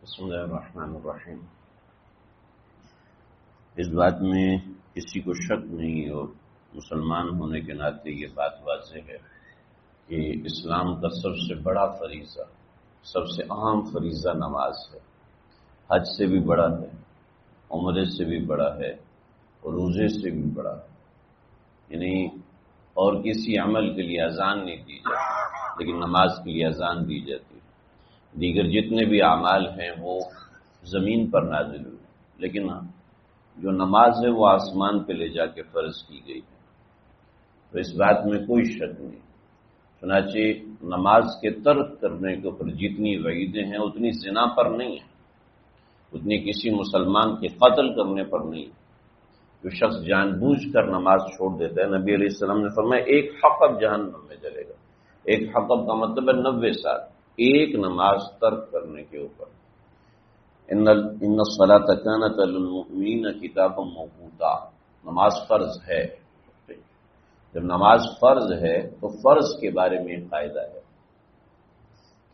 بسم اللہ الرحمن الرحیم۔ اس بات میں کسی کو شک نہیں اور مسلمان ہونے کے ناطے یہ بات واضح ہے کہ اسلام کا سب سے بڑا فریضہ، سب سے اہم فریضہ نماز ہے۔ حج سے بھی بڑا ہے، عمرے سے بھی بڑا ہے اور روزے سے بھی بڑا ہے۔ یعنی اور کسی عمل کے لیے اذان نہیں دی جاتی، لیکن نماز کے لیے اذان دی جاتی ہے۔ دیگر جتنے بھی اعمال ہیں وہ زمین پر نازل ہوئے، لیکن جو نماز ہے وہ آسمان پہ لے جا کے فرض کی گئی ہے۔ تو اس بات میں کوئی شک نہیں۔ چنانچہ نماز کے ترک کرنے کے اوپر جتنی وعیدیں ہیں اتنی زنا پر نہیں ہیں، اتنی کسی مسلمان کے قتل کرنے پر نہیں ہے۔ جو شخص جان بوجھ کر نماز چھوڑ دیتا ہے، نبی علیہ السلام نے فرمایا ایک حقب جہنم میں جلے گا۔ ایک حقب کا مطلب ہے 90 سال، ایک نماز ترک کرنے کے اوپر۔ ان الصلاۃ کانت علی المؤمنین کتابا موقوتا، نماز فرض ہے۔ جب نماز فرض ہے تو فرض کے بارے میں ایک قاعدہ ہے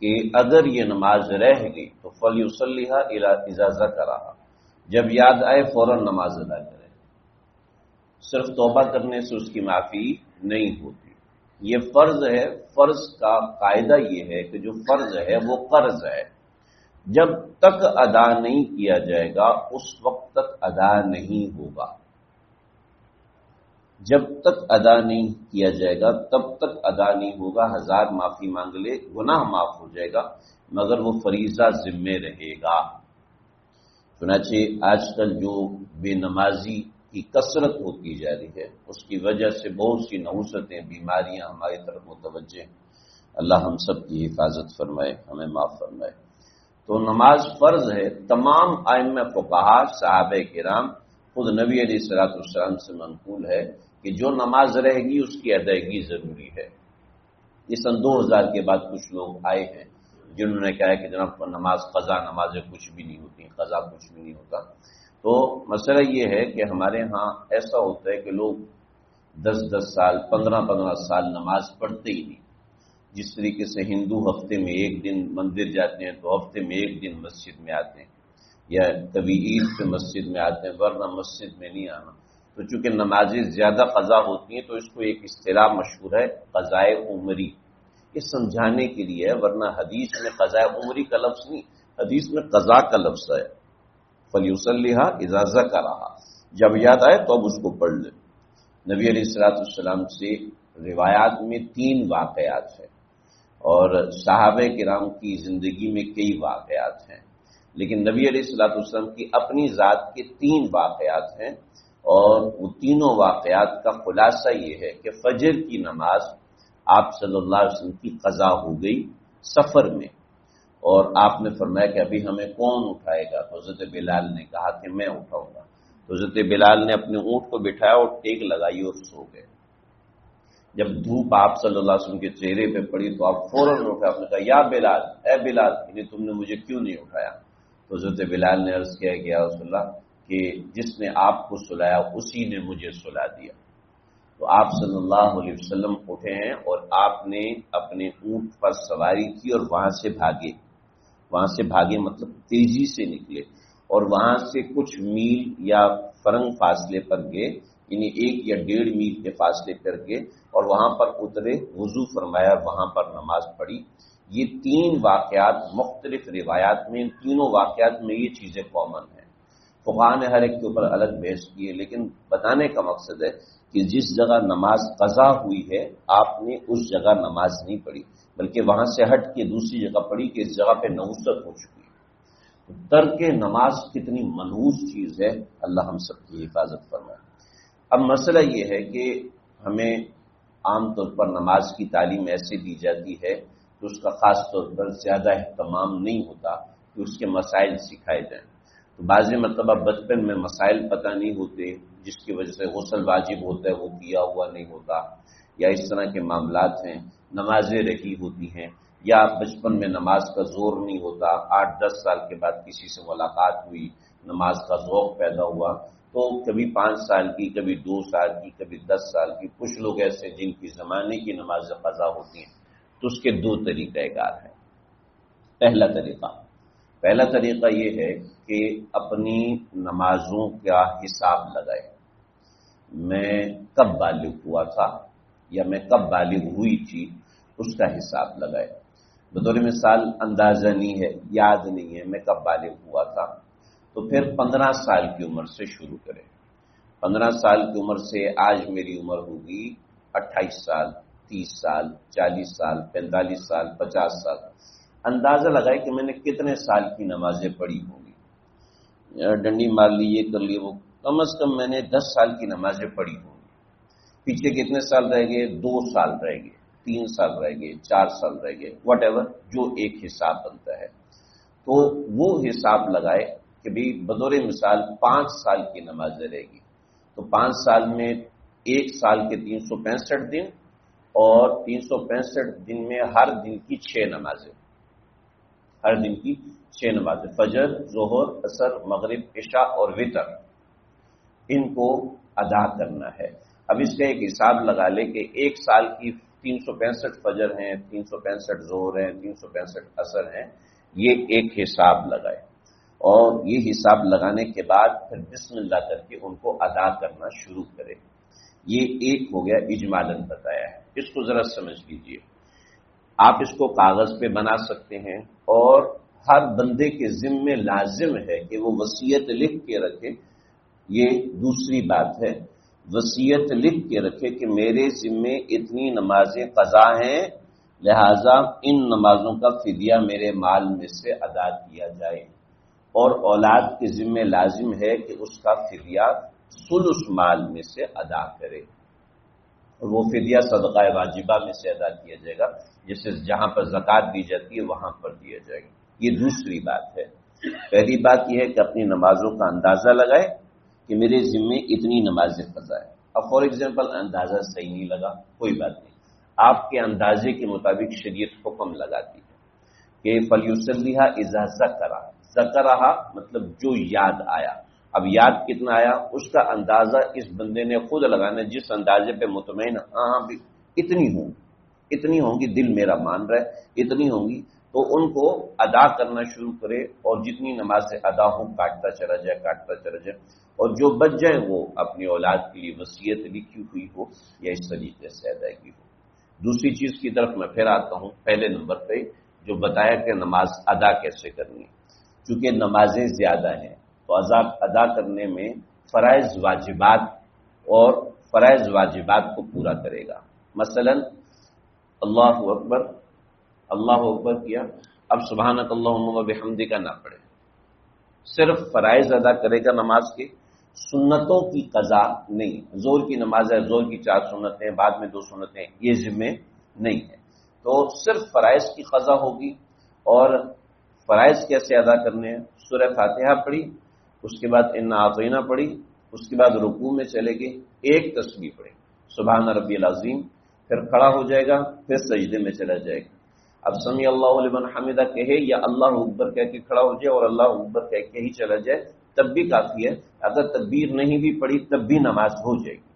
کہ اگر یہ نماز رہ گئی تو فلیصلیھا اذا ذکرھا، جب یاد آئے فوراً نماز ادا کرے۔ صرف توبہ کرنے سے اس کی معافی نہیں ہوتی۔ یہ فرض ہے۔ فرض کا قاعدہ یہ ہے کہ جو فرض ہے وہ قرض ہے، جب تک ادا نہیں کیا جائے گا اس وقت تک ادا نہیں ہوگا۔ جب تک ادا نہیں کیا جائے گا تب تک ادا نہیں ہوگا۔ ہزار معافی مانگ لے گناہ معاف ہو جائے گا، مگر وہ فریضہ ذمے رہے گا۔ چنانچہ آج کل جو بے نمازی کی کثرت ہوتی جا رہی ہے، اس کی وجہ سے بہت سی نحوستیں، بیماریاں ہماری طرف متوجہ ہیں۔ اللہ ہم سب کی حفاظت فرمائے، ہمیں معاف فرمائے۔ تو نماز فرض ہے۔ تمام ائمہ فقہا، صحابہ کرام، خود نبی علیہ الصلوۃ والسلام سے منقول ہے کہ جو نماز رہ گی اس کی ادائیگی ضروری ہے۔ یہ سن 2000 کے بعد کچھ لوگ آئے ہیں جنہوں نے کہا کہ جناب نماز قضا نمازیں کچھ بھی نہیں ہوتی، قضا کچھ بھی نہیں ہوتا۔ تو مسئلہ یہ ہے کہ ہمارے ہاں ایسا ہوتا ہے کہ لوگ 10 سال 15 سال نماز پڑھتے ہی نہیں۔ جس طریقے سے ہندو ہفتے میں ایک دن مندر جاتے ہیں تو ہفتے میں ایک دن مسجد میں آتے ہیں، یا کبھی عید پہ مسجد میں آتے ہیں، ورنہ مسجد میں نہیں آنا۔ تو چونکہ نمازیں زیادہ قضا ہوتی ہیں تو اس کو ایک اصطلاح مشہور ہے قضائے عمری، یہ سمجھانے کے لیے ہے، ورنہ حدیث میں قضائے عمری کا لفظ نہیں، حدیث میں قضا کا لفظ ہے۔ فلیصلیھا اذا ذکرھا، جب یاد آئے تو اب اس کو پڑھ لیں۔ نبی علیہ الصلوۃ والسلام سے روایات میں 3 واقعات ہیں، اور صحابہ کرام کی زندگی میں کئی واقعات ہیں، لیکن نبی علیہ الصلوۃ والسلام کی اپنی ذات کے 3 واقعات ہیں، اور وہ تینوں واقعات کا خلاصہ یہ ہے کہ فجر کی نماز آپ صلی اللہ علیہ وسلم کی قضا ہو گئی سفر میں، اور آپ نے فرمایا کہ ابھی ہمیں کون اٹھائے گا؟ تو حضرت بلال نے کہا کہ میں اٹھاؤں گا۔ تو حضرت بلال نے اپنے اونٹ کو بٹھایا اور ٹیک لگائی اور سو گئے۔ جب دھوپ آپ صلی اللہ علیہ وسلم کے چہرے پہ پڑی تو آپ فوراً اٹھے، آپ نے کہا یا بلال، اے بلال، یعنی تم نے مجھے کیوں نہیں اٹھایا؟ تو حضرت بلال نے عرض کیا کہ یا رسول اللہ، کہ جس نے آپ کو سلایا اسی نے مجھے سلا دیا۔ تو آپ صلی اللہ علیہ وسلم اٹھے ہیں اور آپ نے اپنے اونٹ پر سواری کی اور وہاں سے بھاگے۔ وہاں سے بھاگے مطلب تیزی سے نکلے، اور وہاں سے کچھ میل یا فرنگ فاصلے پر گئے، یعنی 1 یا 1.5 میل کے فاصلے پر گئے، اور وہاں پر اترے، وضو فرمایا، وہاں پر نماز پڑھی۔ یہ 3 واقعات مختلف روایات میں، ان تینوں واقعات میں یہ چیزیں کامن ہیں۔ فقہا نے ہر ایک کے اوپر الگ بحث کی ہے، لیکن بتانے کا مقصد ہے کہ جس جگہ نماز قضا ہوئی ہے آپ نے اس جگہ نماز نہیں پڑھی، بلکہ وہاں سے ہٹ کے دوسری جگہ پڑھی کہ اس جگہ پہ نحوست ہو چکی ہے۔ ترک نماز کتنی منحوس چیز ہے، اللہ ہم سب کی حفاظت فرمائے۔ اب مسئلہ یہ ہے کہ ہمیں عام طور پر نماز کی تعلیم ایسے دی جاتی ہے کہ اس کا خاص طور پر زیادہ اہتمام نہیں ہوتا کہ اس کے مسائل سکھائے جائیں۔ تو بعض مرتبہ بچپن میں مسائل پتہ نہیں ہوتے، جس کی وجہ سے غسل واجب ہوتا ہے وہ کیا ہوا نہیں ہوتا، یا اس طرح کے معاملات ہیں، نمازیں رہی ہوتی ہیں، یا بچپن میں نماز کا زور نہیں ہوتا، 8-10 سال کے بعد کسی سے ملاقات ہوئی، نماز کا ذوق پیدا ہوا، تو کبھی 5 سال کی، کبھی 2 سال کی، کبھی 10 سال کی۔ کچھ لوگ ایسے جن کی زمانے کی نماز قضا ہوتی ہیں، تو اس کے 2 طریقہ کار ہیں۔ پہلا طریقہ پہلا طریقہ یہ ہے کہ اپنی نمازوں کا حساب لگائے، میں کب بالغ ہوا تھا یا میں کب بالغ ہوئی تھی، اس کا حساب لگائے۔ بطور مثال اندازہ نہیں ہے، یاد نہیں ہے میں کب بالغ ہوا تھا، تو پھر 15 سال کی عمر سے شروع کریں۔ 15 سال کی عمر سے آج میری عمر ہوگی 28 سال، 30 سال، 40 سال، 45 سال، 50 سال۔ اندازہ لگائے کہ میں نے کتنے سال کی نمازیں پڑھی ہوں گی، ڈنڈی مار لی، یہ کر لی، وہ کم از کم میں نے 10 سال کی نمازیں پڑھی ہوں گی۔ پیچھے کتنے سال رہ گئے؟ 2 سال رہ گئے، 3 سال رہ گئے، 4 سال رہ گئے، واٹ ایور جو ایک حساب بنتا ہے، تو وہ حساب لگائے کہ بھی بطور مثال 5 سال کی نمازیں رہے گی، تو 5 سال میں 1 سال کے 365 دن، اور 365 دن میں ہر دن کی 6 نمازیں، ہر دن کی 6 نمازیں، فجر، ظہر، عصر، مغرب، عشاء اور وتر، ان کو ادا کرنا ہے۔ اب اس کا ایک حساب لگا لے کہ 1 سال کی 365 فجر ہیں، 365 ظہر ہیں، 365 عصر ہیں، یہ ایک حساب لگائے، اور یہ حساب لگانے کے بعد پھر بسم اللہ کر کے ان کو ادا کرنا شروع کرے۔ یہ ایک ہو گیا، اجمالاً بتایا ہے، اس کو ذرا سمجھ لیجئے۔ آپ اس کو کاغذ پہ بنا سکتے ہیں، اور ہر بندے کے ذمے لازم ہے کہ وہ وصیت لکھ کے رکھے۔ یہ دوسری بات ہے، وصیت لکھ کے رکھے کہ میرے ذمے اتنی نمازیں قضا ہیں، لہذا ان نمازوں کا فدیہ میرے مال میں سے ادا کیا جائے، اور اولاد کے ذمے لازم ہے کہ اس کا فدیہ ثلث مال میں سے ادا کرے، اور وہ فدیہ صدقہ واجبہ میں سے ادا کیا جائے گا، جسے جہاں پر زکوٰۃ دی جاتی ہے وہاں پر دیا جائے گا۔ یہ دوسری بات ہے۔ پہلی بات یہ ہے کہ اپنی نمازوں کا اندازہ لگائے کہ میرے ذمے اتنی نمازیں قضا ہے۔ اب فار ایگزامپل اندازہ صحیح نہیں لگا، کوئی بات نہیں، آپ کے اندازے کے مطابق شریعت حکم لگاتی ہے کہ فلیصلیھا اذا ذکر، ذکرھا مطلب جو یاد آیا۔ اب یاد کتنا آیا اس کا اندازہ اس بندے نے خود لگانا ہے، جس اندازے پہ مطمئن ہاں بھی اتنی ہوں گی، دل میرا مان رہا ہے اتنی ہوں گی، تو ان کو ادا کرنا شروع کرے، اور جتنی نمازیں ادا ہوں کاٹتا چلا جائے، اور جو بچ جائے وہ اپنی اولاد کے لیے وصیت لکھی ہوئی ہو یا اس طریقے سے ادائیگی ہو۔ دوسری چیز کی طرف میں پھر آتا ہوں، پہلے نمبر پہ جو بتایا کہ نماز ادا کیسے کرنی ہے۔ چونکہ نمازیں زیادہ ہیں تو ادا کرنے میں فرائض واجبات کو پورا کرے گا۔ مثلا اللہ اکبر کیا، اب سبحانک اللہم و بحمدک نہ پڑھے، صرف فرائض ادا کرے گا نماز کے، سنتوں کی قضا نہیں۔ زور کی نماز ہے، زور کی 4 سنتیں، بعد میں 2 سنتیں، یہ ذمہ نہیں ہے، تو صرف فرائض کی قضا ہوگی۔ اور فرائض کیسے ادا کرنے ہیں؟ سورہ فاتحہ پڑھی، اس کے بعد انا اعطینا پڑھی، اس کے بعد رکوع میں چلے گئے، ایک تسبیح پڑھی سبحان ربی العظیم، پھر کھڑا ہو جائے گا، پھر سجدے میں چلا جائے گا۔ اب سمی اللہ لمن حمدہ کہے یا اللہ اکبر کہہ کے کھڑا ہو جائے اور اللہ اکبر کہہ کے ہی چلا جائے تب بھی کافی ہے، اگر تکبیر نہیں بھی پڑھی تب بھی نماز ہو جائے گی۔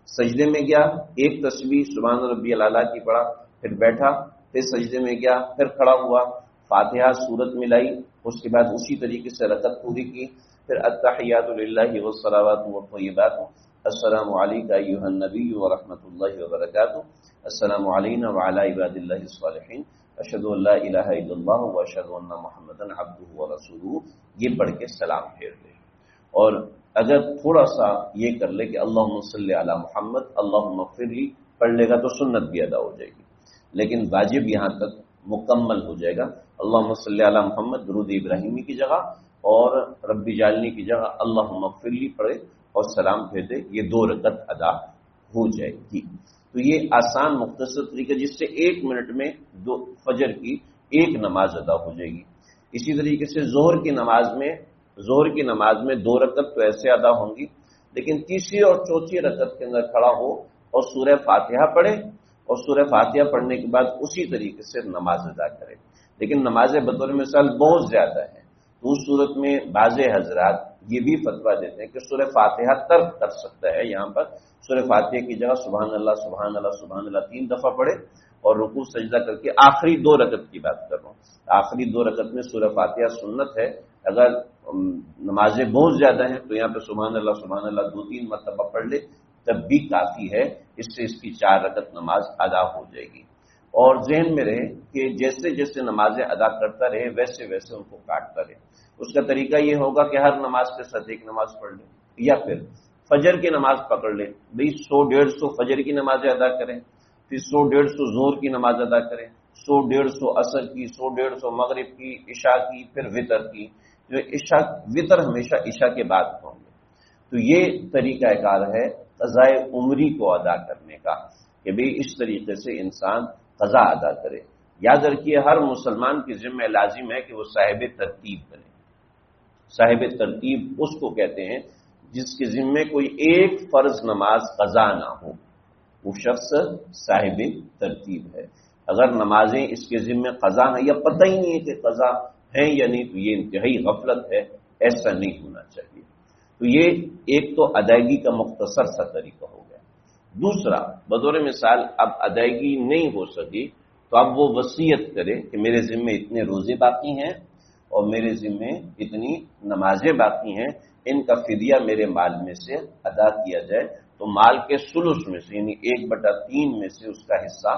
سجدے میں گیا، ایک تسبیح سبحان ربی الاعلیٰ کی پڑھا، پھر بیٹھا، پھر سجدے میں گیا، پھر کھڑا ہوا، فاتحہ سورت ملائی، اس کے بعد اسی طریقے سے رکعت پوری کی، پھر التحیات للہ والصلوات والطیبات، السلام علیک ایھا النبی ورحمۃ اللہ وبرکاتہ، السلام علینا وعلی عباد اللہ الصالحین، اشہد ان لا الہ الا اللہ واشہد ان محمدا عبدہ ورسولہ، یہ پڑھ کے سلام پھیر لے۔ اور اگر تھوڑا سا یہ کر لے کہ اللہم صلی علی محمد اللہم اغفر لی پڑھ لے گا تو سنت بھی ادا ہو جائے گی، لیکن واجب یہاں تک مکمل ہو جائے گا۔ اللہم صلی علی محمد درود ابراہیمی کی جگہ اور ربی جعلنی کی جگہ اللہم اغفر لی پڑھے اور سلام پھیر دے، یہ 2 رکعت ادا ہو جائے گی۔ تو یہ آسان مختصر طریقہ جس سے 1 منٹ میں فجر کی 1 نماز ادا ہو جائے گی۔ اسی طریقے سے ظہر کی نماز میں 2 رکعت تو ایسے ادا ہوں گی، لیکن تیسری اور چوتھی رکعت کے اندر کھڑا ہو اور سورہ فاتحہ پڑھے، اور سورہ فاتحہ پڑھنے کے بعد اسی طریقے سے نماز ادا کرے۔ لیکن نمازیں بطور مثال بہت زیادہ ہیں، تو اس صورت میں بعض حضرات یہ بھی فتویٰ دیتے ہیں کہ سورہ فاتحہ ترک کر سکتا ہے، یہاں پر سورہ فاتحہ کی جگہ سبحان اللہ 3 دفعہ پڑھے اور رکوع سجدہ کر کے آخری 2 رکعت کی بات کر رہا ہوں. آخری 2 رکعت میں سورہ فاتحہ سنت ہے. اگر نمازیں بہت زیادہ ہیں تو یہاں پہ سبحان اللہ 2-3 مرتبہ پڑھ لے تب بھی کافی ہے. اس سے اس کی 4 رکعت نماز ادا ہو جائے گی. اور ذہن میں رہے کہ جیسے جیسے نمازیں ادا کرتا رہے ویسے ویسے ان کو کاٹتا رہے. اس کا طریقہ یہ ہوگا کہ ہر نماز کے ساتھ ایک نماز پڑھ لے، یا پھر فجر کی نماز پکڑ لے. بھئی 100-150 فجر کی نمازیں ادا کریں، پھر 100-150 ظہر کی نماز ادا کریں، 100-150 عصر کی، 100-150 مغرب کی، عشاء کی، پھر وتر کی. جو وتر ہمیشہ عشاء کے بعد ہوں گے. تو یہ طریقہ کار ہے قضاء عمری کو ادا کرنے کا کہ بھئی اس طریقے سے انسان قضا ادا کرے. یاد رکھیے ہر مسلمان کی ذمہ لازم ہے کہ وہ صاحب ترتیب بنے. صاحب ترتیب اس کو کہتے ہیں جس کے ذمہ کوئی ایک فرض نماز قضا نہ ہو، وہ شخص صاحب ترتیب ہے. اگر نمازیں اس کے ذمہ قضا ہیں یا پتہ ہی نہیں ہے کہ قضا ہیں یا نہیں تو یہ انتہائی غفلت ہے. ایسا نہیں ہونا چاہیے. تو یہ ایک تو ادائیگی کا مختصر سا طریقہ ہو گیا. دوسرا، بطور مثال اب ادائیگی نہیں ہو سکی تو اب وہ وصیت کرے کہ میرے ذمہ اتنے روزے باقی ہیں اور میرے ذمہ اتنی نمازیں باقی ہیں، ان کا فدیہ میرے مال میں سے ادا کیا جائے. تو مال کے ثلث میں سے یعنی 1/3 میں سے اس کا حصہ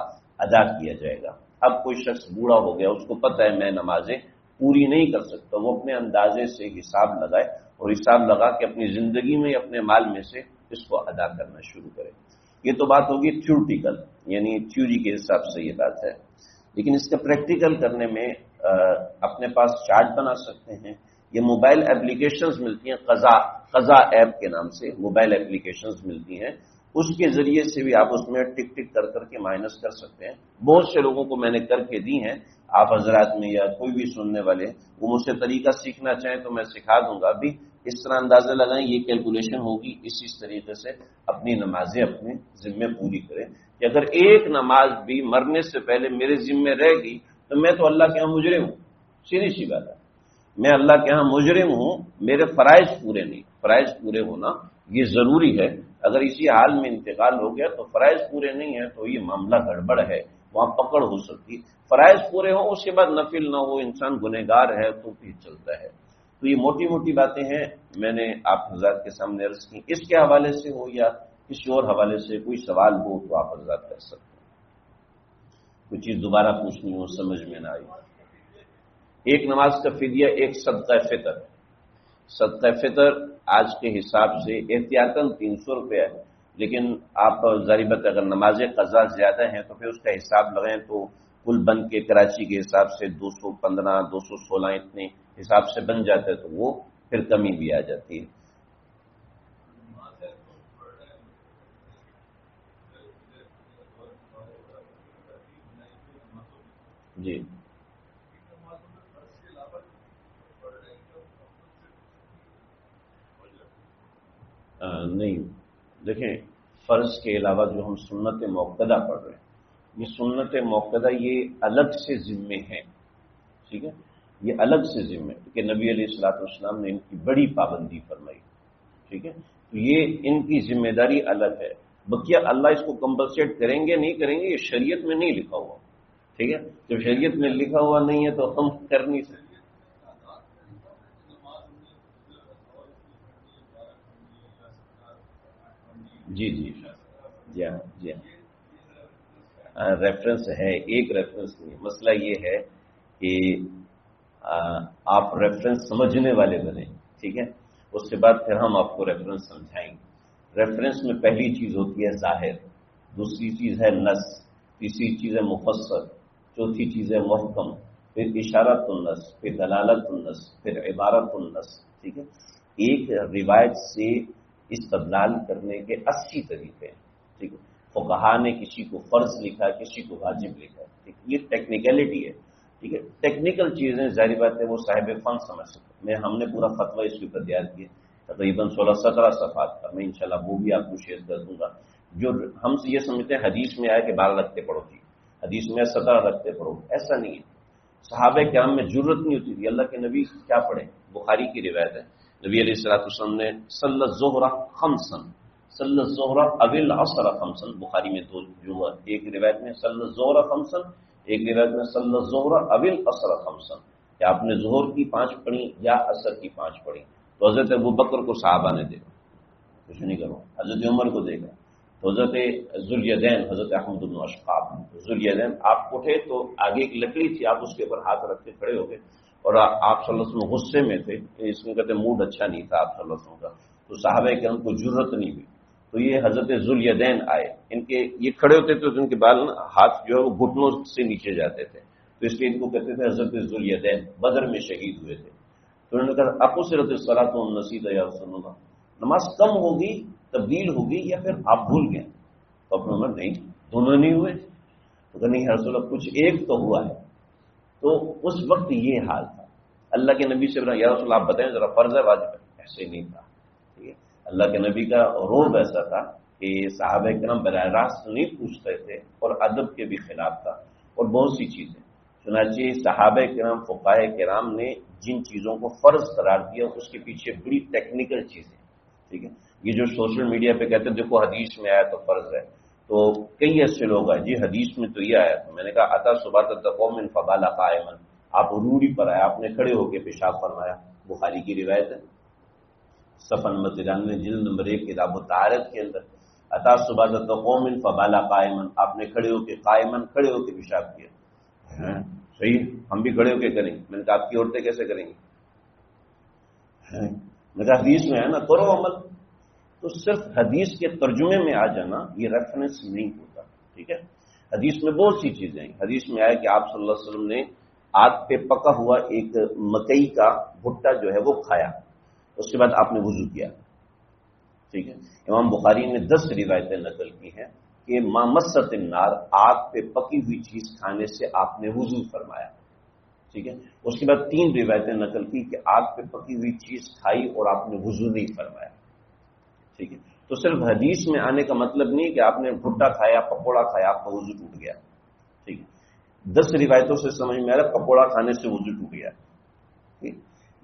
ادا کیا جائے گا. اب کوئی شخص بوڑھا ہو گیا، اس کو پتہ ہے میں نمازیں پوری نہیں کر سکتا، وہ اپنے اندازے سے حساب لگائے اور حساب لگا کے اپنی زندگی میں اپنے مال میں سے اس کو ادا کرنا شروع کرے. یہ تو بات ہوگی تھیوریٹیکل، یعنی تھیوری کے حساب سے یہ بات ہے. لیکن اس کا پریکٹیکل کرنے میں اپنے پاس چارٹ بنا سکتے ہیں. یہ موبائل اپلیکیشنز ملتی ہیں، قضا ایپ کے نام سے موبائل اپلیکیشنز ملتی ہیں. اس کے ذریعے سے بھی آپ اس میں ٹک ٹک کر کر کے مائنس کر سکتے ہیں. بہت سے لوگوں کو میں نے کر کے دی ہیں. آپ حضرات میں یا کوئی بھی سننے والے وہ مجھ سے طریقہ سیکھنا چاہیں تو میں سکھا دوں گا. ابھی اس طرح اندازہ لگائیں، یہ کیلکولیشن ہوگی، اس طریقے سے اپنی نمازیں اپنے ذمے پوری کریں کہ اگر ایک نماز بھی مرنے سے پہلے میرے ذمے رہ گئی تو میں تو اللہ کے ہاں مجرم ہوں. سیدھی سی بات ہے، میں اللہ کے ہاں مجرم ہوں. میرے فرائض پورے نہیں. فرائض پورے ہونا یہ ضروری ہے. اگر اسی حال میں انتقال ہو گیا تو فرائض پورے نہیں ہے تو یہ معاملہ گڑبڑ ہے، وہاں پکڑ ہو سکتی. فرائض پورے ہوں اس کے بعد نفل نہ ہو، انسان گنہگار ہے تو پھر چلتا ہے. تو یہ موٹی موٹی باتیں ہیں میں نے آپ حضرات کے سامنے عرض کی. اس کے حوالے سے ہو یا کسی اور حوالے سے کوئی سوال ہو تو آپ حضرات کر سکتے ہیں. کوئی چیز دوبارہ پوچھنی ہو سمجھ میں نہ آئی. ایک نماز کا فدیہ ایک صدقہ فطر. صدقہ فطر آج کے حساب سے احتیاطاً 300 روپے ہے، لیکن آپ ظاہر بات اگر نماز قضا زیادہ ہیں تو پھر اس کا حساب لگائیں تو کل بن کے کراچی کے حساب سے 215 216 اتنے حساب سے بن جاتا ہے، تو وہ پھر کمی بھی آ جاتی ہے. جی نہیں، دیکھیں فرض کے علاوہ جو ہم سنت موقدہ پڑھ رہے ہیں، یہ سنت موقدہ یہ الگ سے ذمے ہیں. ٹھیک ہے، یہ الگ سے ذمے کہ نبی علیہ الصلوۃ والسلام نے ان کی بڑی پابندی فرمائی. ٹھیک ہے، تو یہ ان کی ذمہ داری الگ ہے. بقیہ اللہ اس کو کمپنسیٹ کریں گے نہیں کریں گے یہ شریعت میں نہیں لکھا ہوا. ٹھیک ہے، جب شریعت میں لکھا ہوا نہیں ہے تو ہم کر نہیں سکتے. جی جی جی ہاں جی ہاں، ریفرنس ہے، ایک ریفرنس نہیں. مسئلہ یہ ہے کہ آپ ریفرنس سمجھنے والے بنے. ٹھیک ہے، اس کے بعد پھر ہم آپ کو ریفرنس سمجھائیں گے. ریفرنس میں پہلی چیز ہوتی ہے ظاہر، دوسری چیز ہے نص، تیسری چیز ہے مفسر، چوتھی چیز ہے محکم، پھر اشارت النص، پھر دلالت النص، پھر عبارت النص. ٹھیک ہے، ایک روایت سے استدلال کرنے کے 80 طریقے ہیں. ٹھیک ہے، فقہا نے کسی کو فرض لکھا، کسی کو واجب لکھا. ٹھیک، یہ ٹیکنیکلٹی ہے. ٹھیک ہے، ٹیکنیکل چیزیں ظاہر بات ہے وہ صاحب فن سمجھ سکتے. ہم نے پورا فتویٰ اس کے اوپر تیار کیا تقریباً 16-17 صفحات کا. میں انشاءاللہ وہ بھی آپ کو شیئر کر دوں گا. جو ہم سے یہ سمجھتے ہیں حدیث میں آیا کہ 12 رکھتے پڑھو، جی حدیث میں 17 رکھتے پڑھو، ایسا نہیں ہے. صحابہ کرام میں جرت نہیں ہوتی تھی. اللہ کے نبی کیا پڑھیں؟ بخاری کی روایت ہے نبی علیہ الصلوۃ والسلام نے صلی الظہر خمسا، صلی الظہر او العصر خمسا، بخاری میں دو جو ایک روایت میں صلی الظہر خمسا، ایک روایت میں صلی الظہر او العصر خمسا، کہ آپ نے ظہر کی 5 پڑھی یا عصر کی 5 پڑھی. تو حضرت ابوبکر کو صحابہ نے دیکھا، کچھ نہیں کرو، حضرت عمر کو دیکھا، تو حضرت ذوالیدین، حضرت احمد بن اشقاق ذوالیدین، آپ اٹھے تو آگے ایک لکڑی تھی، آپ اس کے اوپر ہاتھ رکھ کے کھڑے ہو گئے، اور آپ صلی اللہ علیہ وسلم غصے میں تھے، اس میں کہتے موڈ اچھا نہیں تھا آپ صلی اللہ علیہ وسلم کا، تو صحابہ کرام کو جرت نہیں ہوئی. تو یہ حضرت ذوالیدین آئے، ان کے یہ کھڑے ہوتے تھے تو ان کے بال ہاتھ جو ہے وہ گھٹنوں سے نیچے جاتے تھے، تو اس لیے ان کو کہتے تھے حضرت ذوالیدین، بدر میں شہید ہوئے تھے. تو انہوں نے کہا اقصرت الصلاۃ والنسیت یا رسول اللہ، نماز کم ہوگی، تبدیل ہوگی، یا پھر آپ بھول گئے؟ تو اپنے عمر نہیں، دونوں نہیں ہوئے. تو کہ نہیں یا رسول اللہ کچھ ایک تو ہوا ہے. تو اس وقت یہ حال تھا. اللہ کے نبی سے یا رسول اللہ آپ بتائیں ذرا، فرض ہے واجب ہے؟ ایسے نہیں تھا. ٹھیک ہے، اللہ کے نبی کا روب ایسا تھا کہ صحابہ کرام براہ راست نہیں پوچھتے تھے، اور ادب کے بھی خلاف تھا، اور بہت سی چیزیں. چنانچہ صحابہ کرام، فقہاء کرام نے جن چیزوں کو فرض قرار دیا اس کے پیچھے بڑی ٹیکنیکل چیزیں. ٹھیک ہے، یہ جو سوشل میڈیا پہ کہتے ہیں دیکھو حدیث میں آیا تو فرض ہے، تو کئی ایسے لوگ ہیں جی حدیث میں تو یہ آیا. تو میں نے کہا اتا صبات قوم فبال قائما، آپ عروری پر آئے، آپ نے کھڑے ہو کے پیشاب فرمایا، بخاری کی روایت ہے، صفحہ نمبر 93 جلد نمبر 1 کتاب الطہارت کے اندر، اتا صبات قوم فبال قائما، آپ نے کھڑے ہو کے قائما، کھڑے ہو کے پیشاب کیا. صحیح، ہم بھی کھڑے ہو کے کریں گے. میں نے کہا آپ کی عورتیں کیسے کریں گی؟ میں نے کہا حدیث میں ہے نا، کرو عمل. تو صرف حدیث کے ترجمے میں آ جانا یہ ریفرنس نہیں ہوتا. ٹھیک ہے، حدیث میں بہت سی چیزیں ہیں. حدیث میں آیا کہ آپ صلی اللہ علیہ وسلم نے آگ پہ پکا ہوا ایک مکئی کا بھٹا جو ہے وہ کھایا، اس کے بعد آپ نے وضو کیا. ٹھیک ہے، امام بخاری نے 10 روایتیں نقل کی ہیں کہ ما مست النار، آگ پہ پکی ہوئی چیز کھانے سے آپ نے وضو فرمایا. ٹھیک ہے، اس کے بعد 3 روایتیں نقل کی کہ آگ پہ پکی ہوئی چیز کھائی اور آپ نے وضو نہیں فرمایا. ٹھیک ہے، تو صرف حدیث میں آنے کا مطلب نہیں کہ آپ نے بھٹا کھایا، پکوڑا کھایا، آپ کا وضو ٹوٹ گیا. ٹھیک ہے، 10 روایتوں سے سمجھ میں آ رہا ہے پکوڑا کھانے سے وضو ٹوٹ گیا. ٹھیک،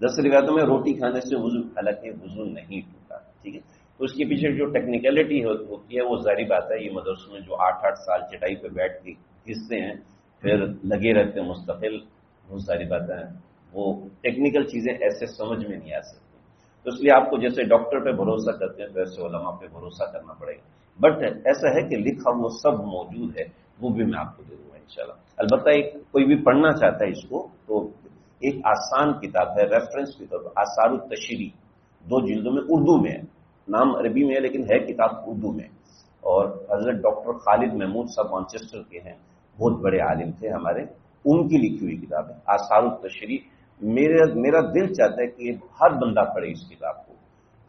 10 روایتوں میں روٹی کھانے سے وضو، حالانکہ وضو نہیں ٹوٹا. ٹھیک ہے، تو اس کے پیچھے جو ٹیکنیکلٹی ہوتی ہے وہ ظاہری بات ہے. یہ مدرسوں میں جو 8 سال چٹائی پہ بیٹھ کے گھستے ہیں پھر لگے رہتے ہیں مستقل، بہت ساری باتیں ہیں، وہ ٹیکنیکل چیزیں ایسے سمجھ میں نہیں آ سکتی. تو اس لیے آپ کو جیسے ڈاکٹر پہ بھروسہ کرتے ہیں تو ایسے علماء پہ بھروسہ کرنا پڑے گا. بٹ ایسا ہے کہ لکھا وہ سب موجود ہے، وہ بھی میں آپ کو دے دوں گا انشاءاللہ. البتہ کوئی بھی پڑھنا چاہتا ہے اس کو تو ایک آسان کتاب ہے، ریفرنس کتاب آثار التشریح، 2 جلدوں میں، اردو میں ہے، نام عربی میں ہے لیکن ہے کتاب اردو میں. اور حضرت ڈاکٹر خالد محمود صاحب مانچسٹر کے ہیں، بہت بڑے عالم تھے ہمارے، ان کی لکھی ہوئی کتاب ہے آثار التشریح. میرا دل چاہتا ہے کہ ہر بندہ پڑھے اس کتاب کو.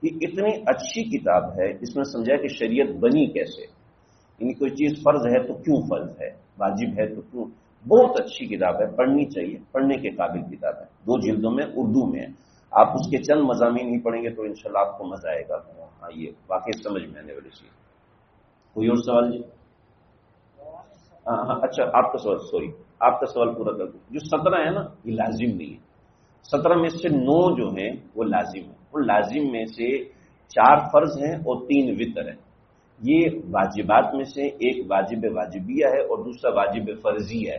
یہ اتنی اچھی کتاب ہے، اس میں سمجھا کہ شریعت بنی کیسے، یعنی کوئی چیز فرض ہے تو کیوں فرض ہے، واجب ہے تو کیوں. بہت اچھی کتاب ہے، پڑھنی چاہیے، پڑھنے کے قابل کتاب ہے. 2 جلدوں میں اردو میں ہے. آپ اس کے چند مضامین ہی پڑھیں گے تو انشاءاللہ آپ کو مزہ آئے گا. ہاں، یہ واقعی سمجھ میں آنے والی چیز. کوئی اور سوال جی؟ ہاں اچھا، آپ کا سوال، سوری آپ کا سوال پورا کر دوں. جو 17 ہے نا یہ لازم نہیں ہے. 17 میں سے 9 جو ہیں وہ لازم ہیں. اور لازم میں سے 4 فرض ہیں اور 3 وتر ہیں. یہ واجبات میں سے ایک واجب واجبیہ ہے اور دوسرا واجب فرضی ہے.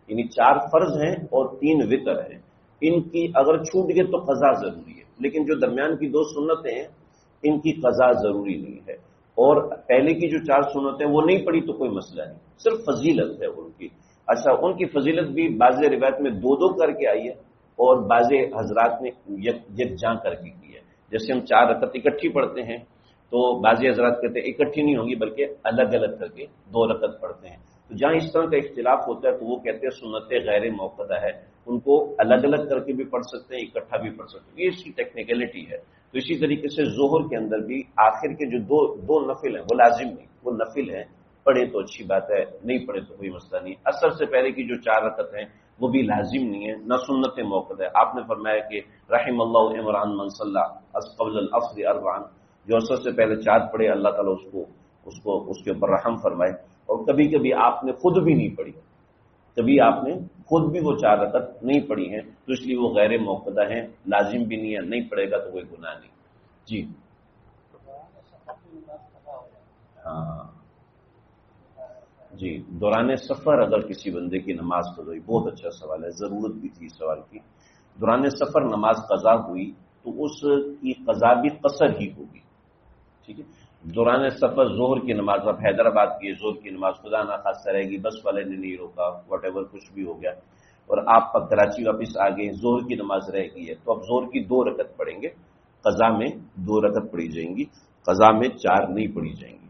یعنی 4 فرض ہیں اور 3 وتر ہیں. ان کی اگر چھوٹ گئے تو قضا ضروری ہے، لیکن جو درمیان کی 2 سنتیں ہیں ان کی قضا ضروری نہیں ہے. اور پہلے کی جو 4 سنتیں وہ نہیں پڑھی تو کوئی مسئلہ نہیں، صرف فضیلت ہے ان کی. اچھا، ان کی فضیلت بھی بعض روایت میں 2 کر کے آئی ہے اور بعض حضرات نے یکجاں کر کے کی ہے. جیسے ہم 4 رکعت اکٹھی پڑھتے ہیں تو بعض حضرات کہتے ہیں اکٹھی نہیں ہوگی بلکہ الگ الگ کر کے 2 رکعت پڑھتے ہیں. تو جہاں اس طرح کا اختلاف ہوتا ہے تو وہ کہتے ہیں سنت غیر موقدہ ہے، ان کو الگ الگ کر کے بھی پڑھ سکتے ہیں، اکٹھا بھی پڑھ سکتے ہیں. یہ اس کی ٹیکنیکلٹی ہے. تو اسی طریقے سے ظہر کے اندر بھی آخر کے جو دو نفل ہیں وہ لازم نہیں، وہ نفل ہیں، پڑھے تو اچھی بات ہے، نہیں پڑھے تو کوئی مسئلہ نہیں. عصر سے پہلے کی جو 4 رکعت ہیں وہ بھی لازم نہیں ہے، نہ سنت موقع ہے. آپ نے فرمایا کہ رحم اللہ عمران من صلی قبل العصر 4، جو عصر سے پہلے 4 پڑھے اللہ تعالیٰ اس کے اوپر رحم فرمائے. اور کبھی کبھی آپ نے خود بھی نہیں پڑھی، کبھی آپ نے خود بھی وہ 4 رکعت نہیں پڑھی ہیں تو اس لیے وہ غیر موقع ہیں، لازم بھی نہیں ہے، نہیں پڑھے گا تو کوئی گناہ نہیں. جی ہاں جی، دوران سفر اگر کسی بندے کی نماز قضا ہوئی، بہت اچھا سوال ہے، ضرورت بھی تھی اس سوال کی. دوران سفر نماز قضا ہوئی تو اس کی قضا بھی قصر ہی ہوگی. ٹھیک ہے، دوران سفر ظہر کی نماز، اب حیدرآباد کی ظہر کی نماز خدا نخواستہ رہے گی، بس والے نے نہیں روکا، واٹ ایور کچھ بھی ہو گیا، اور آپ کراچی واپس آ گئے، ظہر کی نماز رہ گئی ہے، تو اب ظہر کی 2 رکعت پڑھیں گے، قضا میں 2 رکعت پڑھی جائیں گی، قضا میں 4 نہیں پڑھی جائیں گی.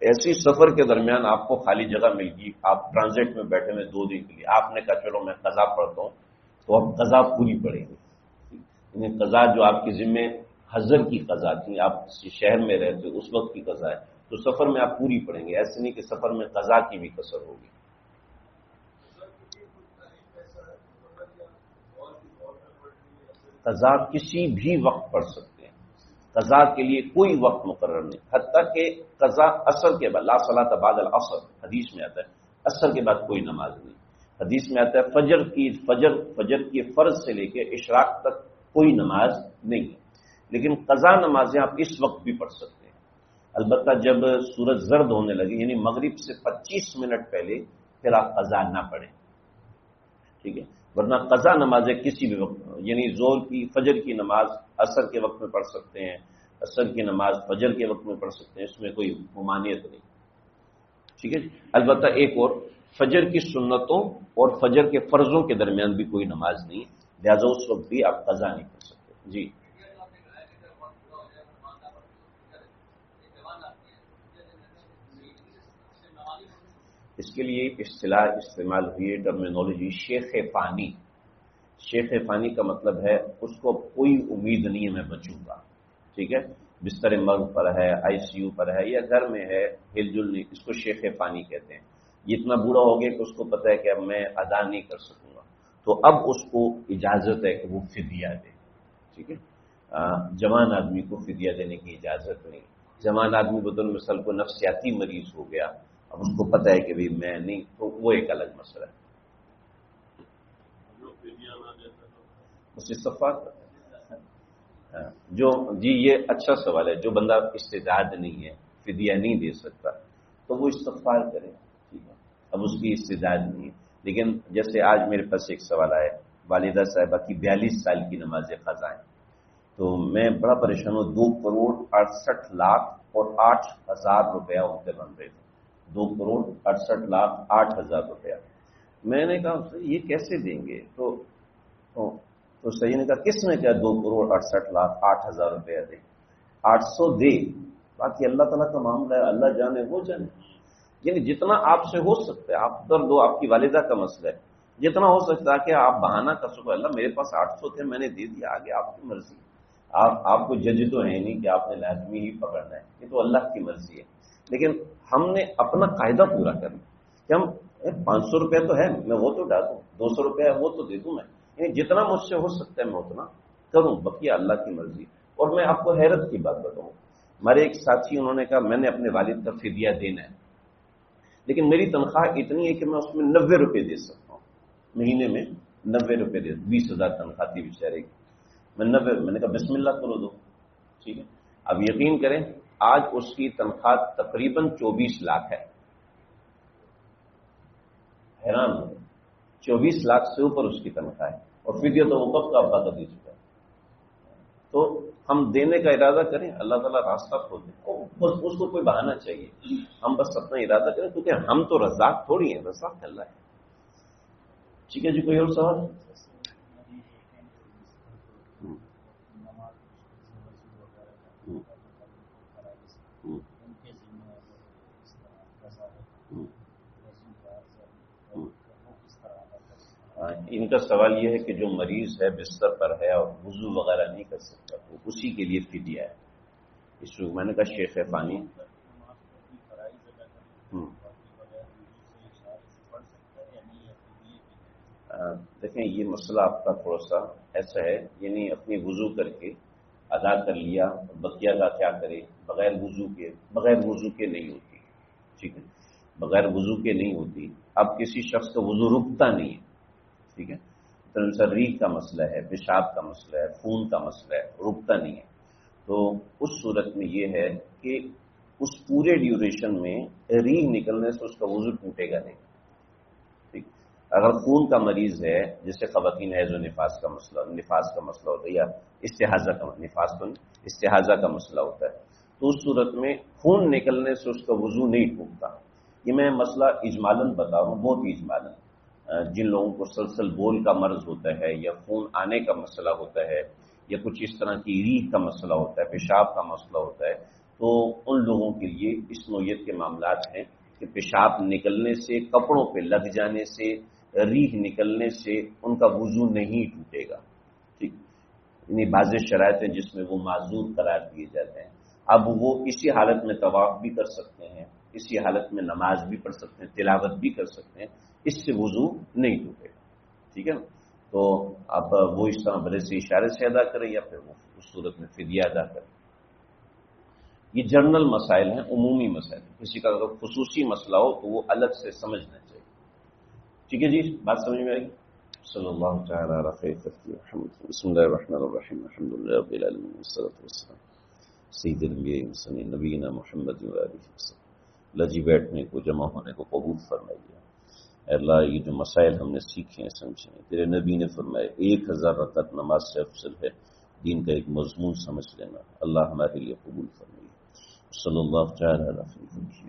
ایسی سفر کے درمیان آپ کو خالی جگہ مل گئی، آپ ٹرانزٹ میں بیٹھے ہوئے 2 دن کے لیے، آپ نے کہا چلو میں قضا پڑھتا ہوں، تو اب قضا پوری پڑیں گے. یعنی قضا جو آپ کے ذمے حضر کی قضا تھی، آپ کسی شہر میں رہتے اس وقت کی قضا ہے، تو سفر میں آپ پوری پڑیں گے. ایسے نہیں کہ سفر میں قضا کی بھی قصر ہوگی. قضا کسی بھی وقت پڑھ سکتے ہیں، قضا کے لیے کوئی وقت مقرر نہیں، حتیٰ کہ قضا عصر کے بعد، لا صلاۃ بعد العصر حدیث میں آتا ہے، عصر کے بعد کوئی نماز نہیں. حدیث میں آتا ہے فجر کی فرض سے لے کے اشراق تک کوئی نماز نہیں ہے، لیکن قضا نمازیں آپ اس وقت بھی پڑھ سکتے ہیں. البتہ جب سورج زرد ہونے لگے، یعنی مغرب سے 25 منٹ پہلے، پھر آپ قضا نہ پڑھیں. ٹھیک ہے، ورنہ قضا نمازیں کسی بھی وقت، یعنی زور کی فجر کی نماز عصر کے وقت میں پڑھ سکتے ہیں، عصر کی نماز فجر کے وقت میں پڑھ سکتے ہیں، اس میں کوئی ممانعت نہیں. ٹھیک ہے، البتہ ایک اور، فجر کی سنتوں اور فجر کے فرضوں کے درمیان بھی کوئی نماز نہیں، لہذا اس وقت بھی آپ قضا نہیں پڑھ سکتے. جی اس کے لیے اصطلاح استعمال ہوئی ہے، ٹرمینالوجی شیخ فانی. شیخ فانی کا مطلب ہے اس کو کوئی امید نہیں ہے میں بچوں گا. ٹھیک ہے، بستر مرگ پر ہے، آئی سی یو پر ہے، یا گھر میں ہے، ہل جل نہیں، اس کو شیخ فانی کہتے ہیں. یہ اتنا بوڑھا ہو گیا کہ اس کو پتہ ہے کہ اب میں ادا نہیں کر سکوں گا، تو اب اس کو اجازت ہے کہ وہ فدیہ دے. ٹھیک ہے، جوان آدمی کو فدیہ دینے کی اجازت نہیں. جوان آدمی بدل مثال کو نفسیاتی مریض ہو گیا، اب اس کو پتہ ہے کہ بھی میں نہیں، تو وہ ایک الگ مسئلہ ہے. اس استغفار جو جی یہ اچھا سوال ہے، جو بندہ استعداد نہیں ہے، فدیہ نہیں دے سکتا، تو وہ استغفار کرے. ٹھیک ہے، اب اس کی استعداد نہیں ہے. لیکن جیسے آج میرے پاس ایک سوال آیا، والدہ صاحبہ کی 42 سال کی نماز قضا ہے، تو میں بڑا پریشان ہوں. 2,68,00,000 اور 8,000 روپیہ ان کے بن رہے تھے. 2,68,08,000 روپیہ. میں نے کہا یہ کیسے دیں گے؟ تو صحیح نے کہا کس نے کہا 2,68,08,000 روپیہ دے؟ 800 دے، باقی اللہ تعالیٰ کا معاملہ ہے، اللہ جانے وہ جانے. یعنی جتنا آپ سے ہو سکتا ہے آپ کر دو. آپ کی والدہ کا مسئلہ ہے، جتنا ہو سکتا ہے کہ آپ بہانہ کر سکو، اللہ میرے پاس 800 تھے میں نے دے دیا، آگے آپ کی مرضی. آپ کو جج تو ہے نہیں کہ آپ نے لازمی ہی پکڑنا ہے، یہ تو اللہ کی مرضی ہے. لیکن ہم نے اپنا قاعدہ پورا کرنا کہ ہم 500 روپے تو ہے، میں وہ تو ڈالوں، 200 روپے ہے وہ تو دے دوں. میں یعنی جتنا مجھ سے ہو سکتا ہے میں اتنا کروں، بقیہ اللہ کی مرضی. اور میں آپ کو حیرت کی بات بتاؤں، ہمارے ایک ساتھی انہوں نے کہا میں نے اپنے والد کا فدیہ دینا ہے، لیکن میری تنخواہ اتنی ہے کہ میں اس میں 90 روپے دے سکتا ہوں، مہینے میں 90 روپے دے. 20,000 تنخواہ تھی بیچارے کی، میں 90. میں نے کہا بسم اللہ کرو دو. ٹھیک ہے، اب یقین کریں آج اس کی تنخواہ تقریباً 24 لاکھ ہے. حیران ہو، 24 لاکھ سے اوپر اس کی تنخواہ ہے، اور فدیہ تو وہ کب کا ابا کا دے چکا ہے. تو ہم دینے کا ارادہ کریں، اللہ تعالیٰ راستہ کھول دے. اس کو کوئی بہانہ چاہیے، ہم بس اپنا ارادہ کریں، کیونکہ ہم تو رزاق تھوڑی ہیں، رزاق اللہ ہے. ٹھیک ہے جی، کوئی اور سوال؟ ان کا سوال یہ ہے کہ جو مریض ہے بستر پر ہے اور وضو وغیرہ نہیں کر سکتا، تو اسی کے لیے فدیہ ہے. اس وقت میں نے کہا شیخ فانی. دیکھیں یہ مسئلہ آپ کا تھوڑا سا ایسا ہے، یعنی اپنی وضو کر کے ادا کر لیا، بقیہ کا کیا کرے؟ بغیر وضو کے نہیں ہوتی. ٹھیک ہے، بغیر وضو کے نہیں ہوتی. اب کسی شخص کا وضو رکتا نہیں ہے، ٹھیک ہے، ریح کا مسئلہ ہے، پیشاب کا مسئلہ ہے، خون کا مسئلہ ہے، رکتا نہیں ہے، تو اس صورت میں یہ ہے کہ اس پورے ڈیوریشن میں ریح نکلنے سے اس کا وضو ٹوٹے گا نہیں. ٹھیک. اگر خون کا مریض ہے، جیسے خواتین حیض و نفاس کا مسئلہ ہوتا ہے، یا استحاضہ کا مسئلہ ہوتا ہے، تو اس صورت میں خون نکلنے سے اس کا وضو نہیں ٹوٹتا. یہ میں مسئلہ اجمالاً بتا رہا ہوں، بہت ہی اجمالاً. جن لوگوں کو سلسل بول کا مرض ہوتا ہے، یا خون آنے کا مسئلہ ہوتا ہے، یا کچھ اس طرح کی ریح کا مسئلہ ہوتا ہے، پیشاب کا مسئلہ ہوتا ہے، تو ان لوگوں کے لیے اس نوعیت کے معاملات ہیں کہ پیشاب نکلنے سے، کپڑوں پہ لگ جانے سے، ریح نکلنے سے ان کا وضو نہیں ٹوٹے گا. ٹھیک. یعنی بعض شرائط ہیں جس میں وہ معذور قرار دیے جاتے ہیں. اب وہ اسی حالت میں طواف بھی کر سکتے ہیں، اسی حالت میں نماز بھی پڑھ سکتے ہیں، تلاوت بھی کر سکتے ہیں، اس سے وضو نہیں ٹوٹے گا. ٹھیک ہے نا. تو اب وہ اس طرح بڑے سے اشارے سے ادا کرے، یا پھر وہ اس صورت میں فدیہ ادا کرے. یہ جنرل مسائل ہیں، عمومی مسائل. کسی کا اگر خصوصی مسئلہ ہو تو وہ الگ سے سمجھنا چاہیے. ٹھیک ہے جی، بات سمجھ میں آئی. صلی اللہ تعالی علی خیر خلقہ محمد. بسم اللہ الرحمن الرحیم. الحمد للہ رب العالمین والصلاۃ والسلام سید الانبیاء والمرسلین نبینا محمد و آلہ وسلم. اللہ جی بیٹھنے کو، جمع ہونے کو قبول فرمائیے. اے اللہ، یہ جو مسائل ہم نے سیکھے ہیں، سمجھے ہیں، تیرے نبی نے فرمایا 1000 رکعت نماز سے افضل ہے دین کا ایک مضمون سمجھ لینا. اللہ ہمارے لیے قبول فرمائیے. صلی اللہ تعالی علیہ وسلم.